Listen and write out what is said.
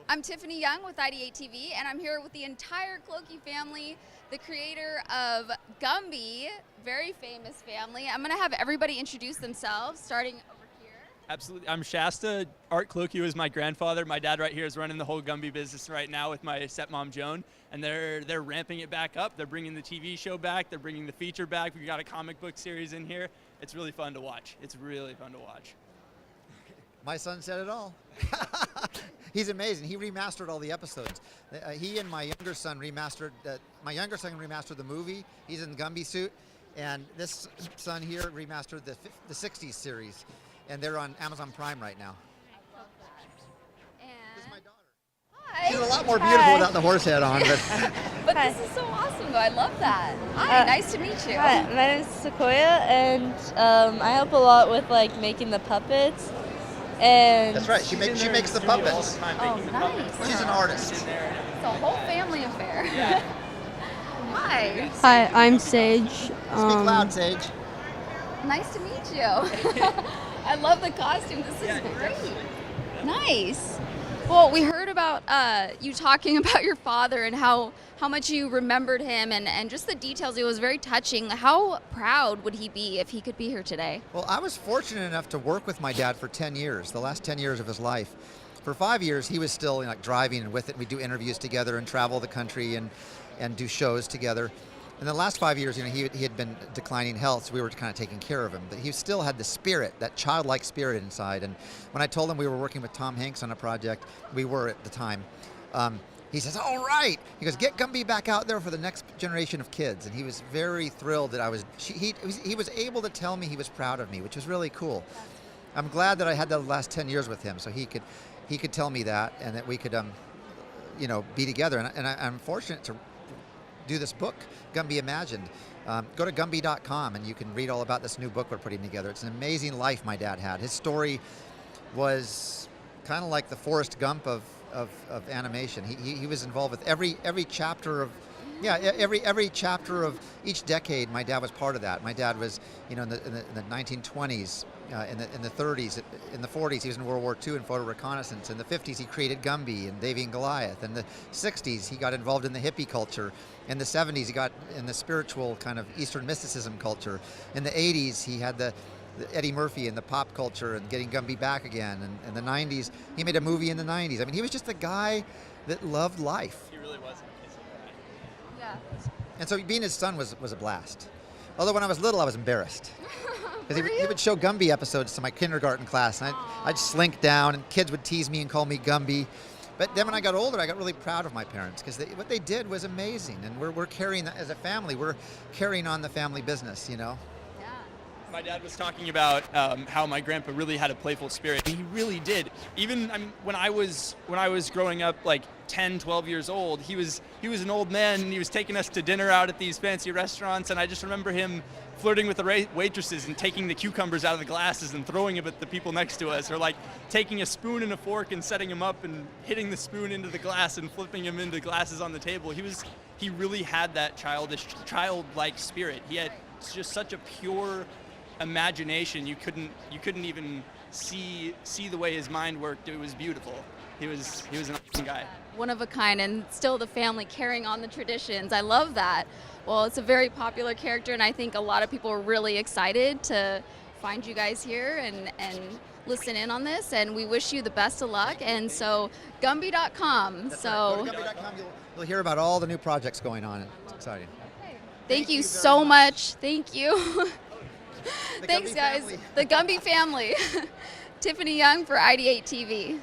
I'm Tiffany Young with IdeateTV, and I'm here with the entire Clokey family, the creator of Gumby, very famous family. I'm going to have everybody introduce themselves, starting over here. Absolutely. I'm Shasta. Art Clokey was my grandfather. My dad right here is running the whole Gumby business right now with my stepmom Joan, and they're ramping it back up. They're bringing the TV show back. They're bringing the feature back. We've got a comic book series in here. It's really fun to watch. It's really fun to watch. My son said it all. He's amazing. He remastered all the episodes. He and my younger son remastered the movie. He's in the Gumby suit, and this son here remastered the 60s series, and they're on Amazon Prime right now. I love that. This is my daughter. Hi. She's a lot more beautiful without the horse head on. But this is so awesome, though. I love that. Hi, nice to meet you. Hi, my name is Sequoia, and I help a lot with making the puppets. And That's right. She makes the puppets. Oh, nice. She's an artist. It's a whole family affair. Hi. Hi, I'm Sage. Speak loud, Sage. Nice to meet you. I love the costume. This is great. Nice. Well, we heard about you talking about your father and how much you remembered him and just the details. It was very touching. How proud would he be if he could be here today? Well, I was fortunate enough to work with my dad for 10 years, the last 10 years of his life. For 5 years, he was still driving and with it. We'd do interviews together and travel the country and do shows together. In the last 5 years, he had been declining health, so we were kind of taking care of him. But he still had the spirit, that childlike spirit inside. And when I told him we were working with Tom Hanks on a project, we were at the time, he says, "All right." He goes, "Get Gumby back out there for the next generation of kids." And he was very thrilled that he was able to tell me he was proud of me, which was really cool. I'm glad that I had the last 10 years with him, so he could tell me that, and that we could, be together. And I'm fortunate to do this book, Gumby Imagined. Go to Gumby.com and you can read all about this new book we're putting together. It's an amazing life my dad had. His story was kind of like the Forrest Gump of animation. He was involved with every chapter of every chapter of each decade. My dad was part of that. My dad was in the 1920s, in the 30s, in the 40s he was in World War II in photo reconnaissance. In the 50s he created Gumby and Davy and Goliath. In the 60s he got involved in the hippie culture. In the 70s he got in the spiritual kind of Eastern mysticism culture. In the 80s he had the Eddie Murphy and the pop culture and getting Gumby back again. And in the 90s, he made a movie in the 90s. I mean, he was just a guy that loved life. He really was. Yeah. And so being his son was a blast. Although when I was little, I was embarrassed. Because he would show Gumby episodes to my kindergarten class, and I'd slink down, and kids would tease me and call me Gumby. But then when I got older, I got really proud of my parents, because what they did was amazing. And we're carrying that as a family. We're carrying on the family business, My dad was talking about how my grandpa really had a playful spirit. He really did. Even when I was growing up, like 10, 12 years old, he was an old man, and he was taking us to dinner out at these fancy restaurants, and I just remember him flirting with the waitresses and taking the cucumbers out of the glasses and throwing them at the people next to us, or like taking a spoon and a fork and setting them up and hitting the spoon into the glass and flipping them into glasses on the table. He really had that childlike spirit. He had just such a pure imagination. You couldn't even see the way his mind worked. It was beautiful. He was an awesome guy. One of a kind, and still the family carrying on the traditions. I love that. Well, it's a very popular character, and I think a lot of people are really excited to find you guys here and listen in on this, and we wish you the best of luck. And so Gumby.com. That's right. Go to Gumby.com. You'll hear about all the new projects going on. It's exciting. Thank you so much. Thank you. Thanks, guys. The Gumby family. Tiffany Young for IdeateTV.